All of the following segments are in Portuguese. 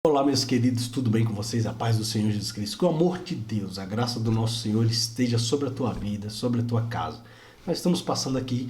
Olá, meus queridos, tudo bem com vocês? A paz do Senhor Jesus Cristo, que o amor de Deus, a graça do nosso Senhor esteja sobre a tua vida, sobre a tua casa. Nós estamos passando aqui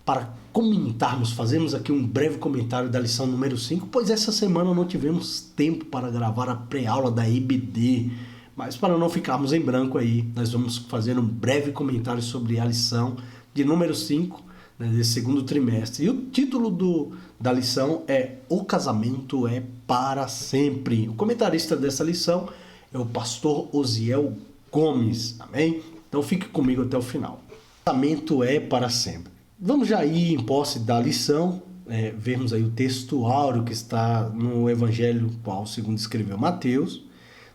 para comentarmos, fazemos aqui um breve comentário da lição número 5, pois essa semana não tivemos tempo para gravar a pré-aula da EBD, mas para não ficarmos em branco aí, nós vamos fazer um breve comentário sobre a lição de número 5, desse segundo trimestre. E o título da lição é O Casamento é para Sempre. O comentarista dessa lição é o pastor Osiel Gomes, amém? Então fique comigo até o final. O casamento é para sempre. Vamos já ir em posse da lição, vermos aí o texto áureo que está no Evangelho qual segundo escreveu Mateus,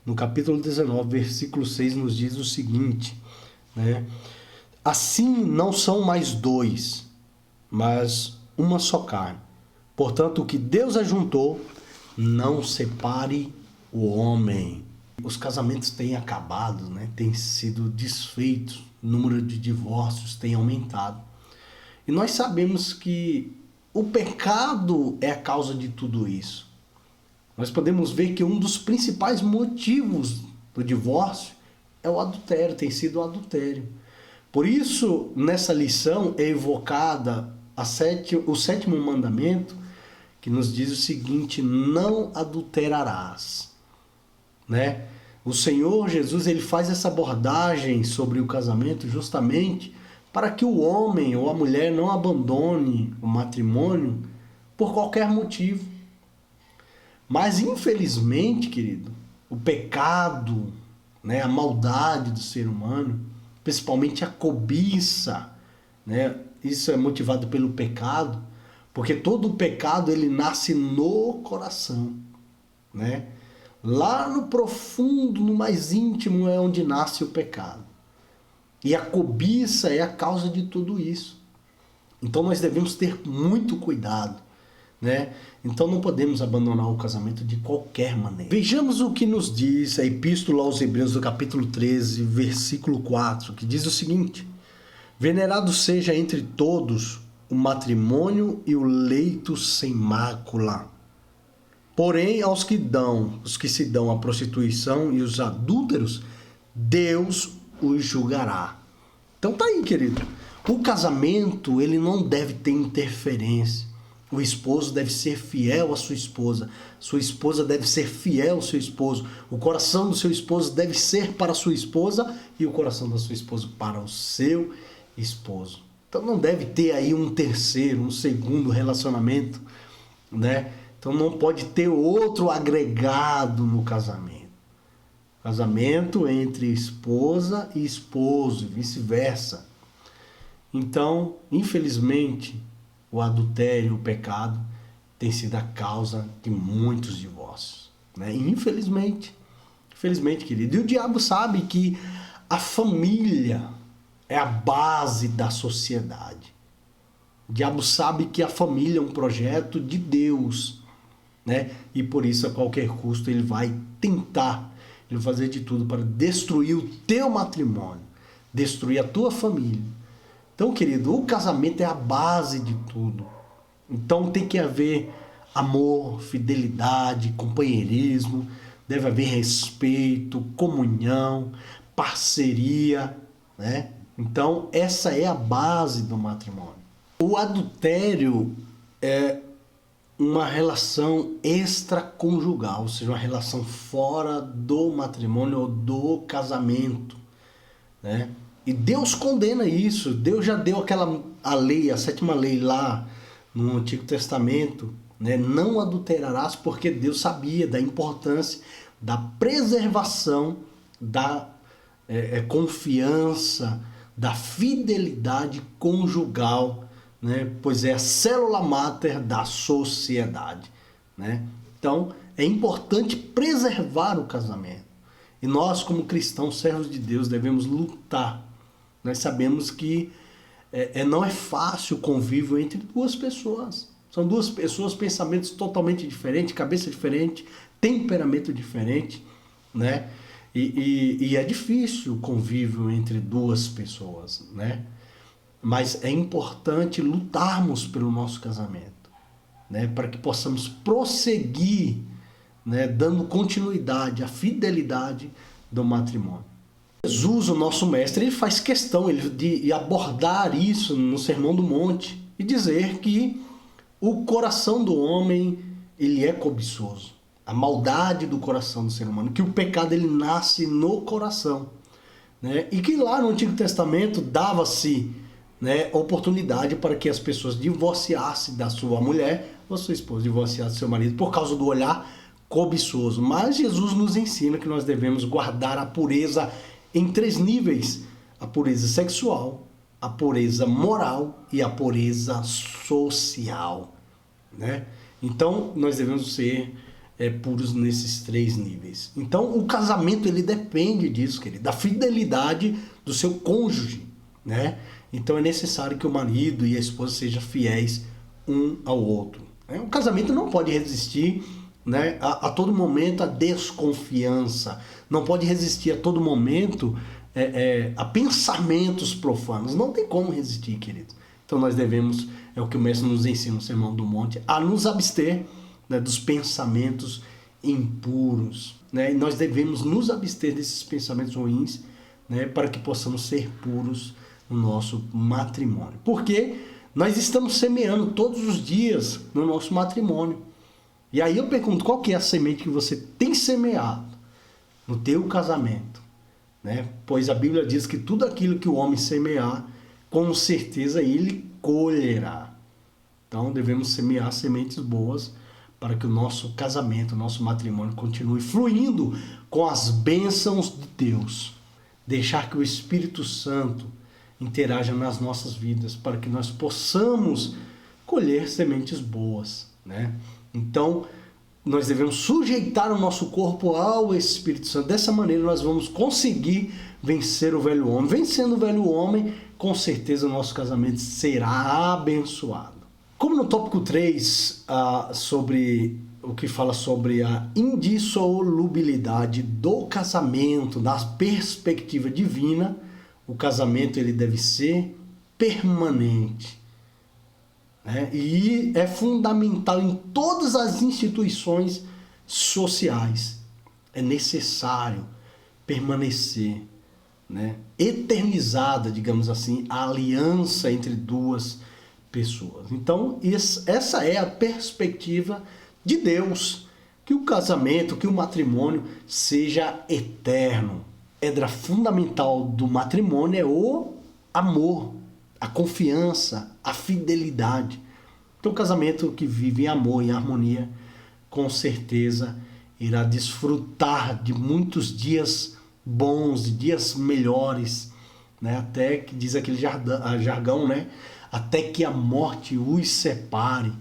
no capítulo 19, versículo 6, nos diz o seguinte, né? Assim não são mais dois, mas uma só carne. Portanto, o que Deus ajuntou, não separe o homem. Os casamentos têm acabado, né? Têm sido desfeitos, o número de divórcios tem aumentado. E nós sabemos que o pecado é a causa de tudo isso. Nós podemos ver que um dos principais motivos do divórcio é o adultério, tem sido o adultério. Por isso, nessa lição é evocada o sétimo mandamento, que nos diz o seguinte: não adulterarás, né? O Senhor Jesus, ele faz essa abordagem sobre o casamento justamente para que o homem ou a mulher não abandone o matrimônio por qualquer motivo. Mas infelizmente, querido, o pecado, né, a maldade do ser humano, principalmente a cobiça, né? Isso é motivado pelo pecado, porque todo o pecado ele nasce no coração, né? Lá no profundo, no mais íntimo é onde nasce o pecado. E a cobiça é a causa de tudo isso. Então nós devemos ter muito cuidado, né? Então não podemos abandonar o casamento de qualquer maneira. Vejamos o que nos diz a Epístola aos Hebreus do capítulo 13, versículo 4, que diz o seguinte: venerado seja entre todos o matrimônio e o leito sem mácula. Porém, os que se dão à prostituição e os adúlteros, Deus os julgará. Então tá aí, querido. O casamento, ele não deve ter interferência. O esposo deve ser fiel à sua esposa deve ser fiel ao seu esposo, o coração do seu esposo deve ser para a sua esposa e o coração da sua esposa para o seu esposo. Então não deve ter aí um terceiro, um segundo relacionamento, né? Então não pode ter outro agregado no casamento. Casamento entre esposa e esposo, e vice-versa. Então, infelizmente, o adultério, o pecado, tem sido a causa de muitos divórcios, né? Infelizmente, querido. E o diabo sabe que a família é a base da sociedade. O diabo sabe que a família é um projeto de Deus, né? E por isso, a qualquer custo, ele vai tentar, ele vai fazer de tudo para destruir o teu matrimônio, destruir a tua família. Então, querido, o casamento é a base de tudo. Então tem que haver amor, fidelidade, companheirismo, deve haver respeito, comunhão, parceria, né? Então essa é a base do matrimônio. O adultério é uma relação extraconjugal, ou seja, uma relação fora do matrimônio ou do casamento, né? E Deus condena isso. Deus já deu a lei, a sétima lei lá no Antigo Testamento, né? Não adulterarás, porque Deus sabia da importância da preservação da confiança, da fidelidade conjugal, né? Pois é a célula máter da sociedade, né? Então é importante preservar o casamento. E nós, como cristãos, servos de Deus, devemos lutar. Nós sabemos que não é fácil o convívio entre duas pessoas. São duas pessoas, pensamentos totalmente diferentes, cabeça diferente, temperamento diferente, né? E é difícil o convívio entre duas pessoas, né? Mas é importante lutarmos pelo nosso casamento, né? Para que possamos prosseguir né, dando continuidade à fidelidade do matrimônio. Jesus, o nosso mestre, ele faz questão de abordar isso no Sermão do Monte e dizer que o coração do homem, ele é cobiçoso. A maldade do coração do ser humano, que o pecado ele nasce no coração, né? E que lá no Antigo Testamento dava-se, né, oportunidade para que as pessoas divorciassem da sua mulher ou sua esposa, divorciassem do seu marido por causa do olhar cobiçoso. Mas Jesus nos ensina que nós devemos guardar a pureza em 3 níveis: a pureza sexual, a pureza moral e a pureza social, né? Então nós devemos ser puros nesses 3 níveis. Então o casamento ele depende disso, querido, da fidelidade do seu cônjuge, né? Então é necessário que o marido e a esposa sejam fiéis um ao outro, né? O casamento não pode resistir, né, a todo momento a desconfiança, não pode resistir a todo momento a pensamentos profanos. Não tem como resistir, querido. Então nós devemos, é o que o mestre nos ensina no Sermão do Monte, a nos abster, né, dos pensamentos impuros, né? E nós devemos nos abster desses pensamentos ruins, né, para que possamos ser puros no nosso matrimônio. Porque nós estamos semeando todos os dias no nosso matrimônio. E aí eu pergunto, qual que é a semente que você tem semeado no teu casamento, né? Pois a Bíblia diz que tudo aquilo que o homem semear, com certeza ele colherá. Então devemos semear sementes boas para que o nosso casamento, o nosso matrimônio continue fluindo com as bênçãos de Deus. Deixar que o Espírito Santo interaja nas nossas vidas para que nós possamos colher sementes boas, né? Então, nós devemos sujeitar o nosso corpo ao Espírito Santo. Dessa maneira, nós vamos conseguir vencer o velho homem. Vencendo o velho homem, com certeza o nosso casamento será abençoado. Como no tópico 3, sobre o que fala sobre a indissolubilidade do casamento, da perspectiva divina, o casamento ele deve ser permanente. E é fundamental em todas as instituições sociais. É necessário permanecer, né, eternizada, digamos assim, a aliança entre 2 pessoas. Então, essa é a perspectiva de Deus, que o casamento, que o matrimônio seja eterno. Pedra fundamental do matrimônio é o amor, a confiança, a fidelidade. Então o casamento que vive em amor e harmonia, com certeza irá desfrutar de muitos dias bons, de dias melhores, né? Até que diz aquele jargão, né? Até que a morte os separe,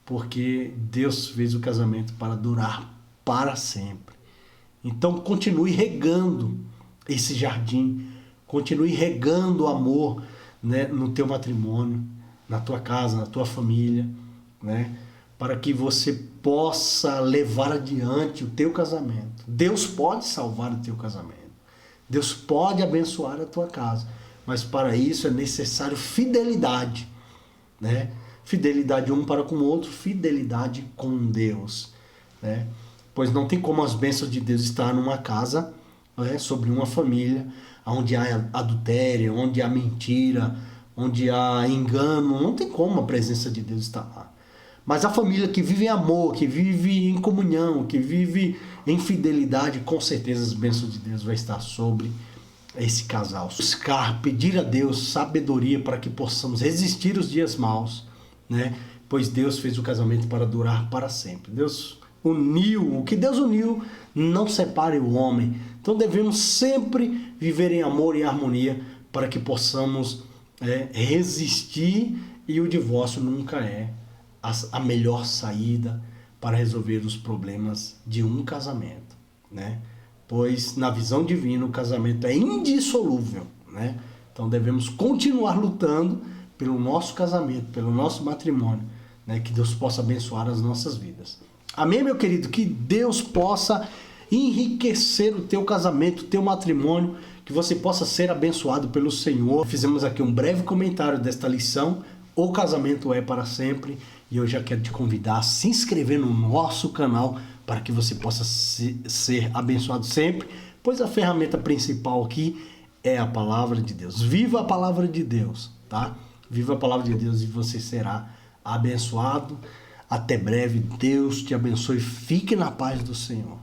porque Deus fez o casamento para durar para sempre. Então continue regando esse jardim, continue regando o amor, né, no teu matrimônio, na tua casa, na tua família, né, para que você possa levar adiante o teu casamento. Deus pode salvar o teu casamento. Deus pode abençoar a tua casa. Mas para isso é necessário fidelidade, né? Fidelidade um para com o outro, fidelidade com Deus, né? Pois não tem como as bênçãos de Deus estar numa casa, né, sobre uma família, onde há adultério, onde há mentira, onde há engano. Não tem como a presença de Deus estar lá. Mas a família que vive em amor, que vive em comunhão, que vive em fidelidade, com certeza as bênçãos de Deus vai estar sobre esse casal. Buscar, pedir a Deus sabedoria para que possamos resistir os dias maus, né? Pois Deus fez o casamento para durar para sempre. Deus uniu, o que Deus uniu, não separe o homem. Então devemos sempre viver em amor e harmonia para que possamos resistir, e o divórcio nunca é a melhor saída para resolver os problemas de um casamento, né? Pois na visão divina o casamento é indissolúvel, né? Então devemos continuar lutando pelo nosso casamento, pelo nosso matrimônio, né? Que Deus possa abençoar as nossas vidas. Amém, meu querido? Que Deus possa enriquecer o teu casamento, o teu matrimônio, que você possa ser abençoado pelo Senhor. Fizemos aqui um breve comentário desta lição, O Casamento é para Sempre, e eu já quero te convidar a se inscrever no nosso canal para que você possa ser abençoado sempre, pois a ferramenta principal aqui é a palavra de Deus. Viva a palavra de Deus, tá? Viva a palavra de Deus e você será abençoado. Até breve. Deus te abençoe. Fique na paz do Senhor.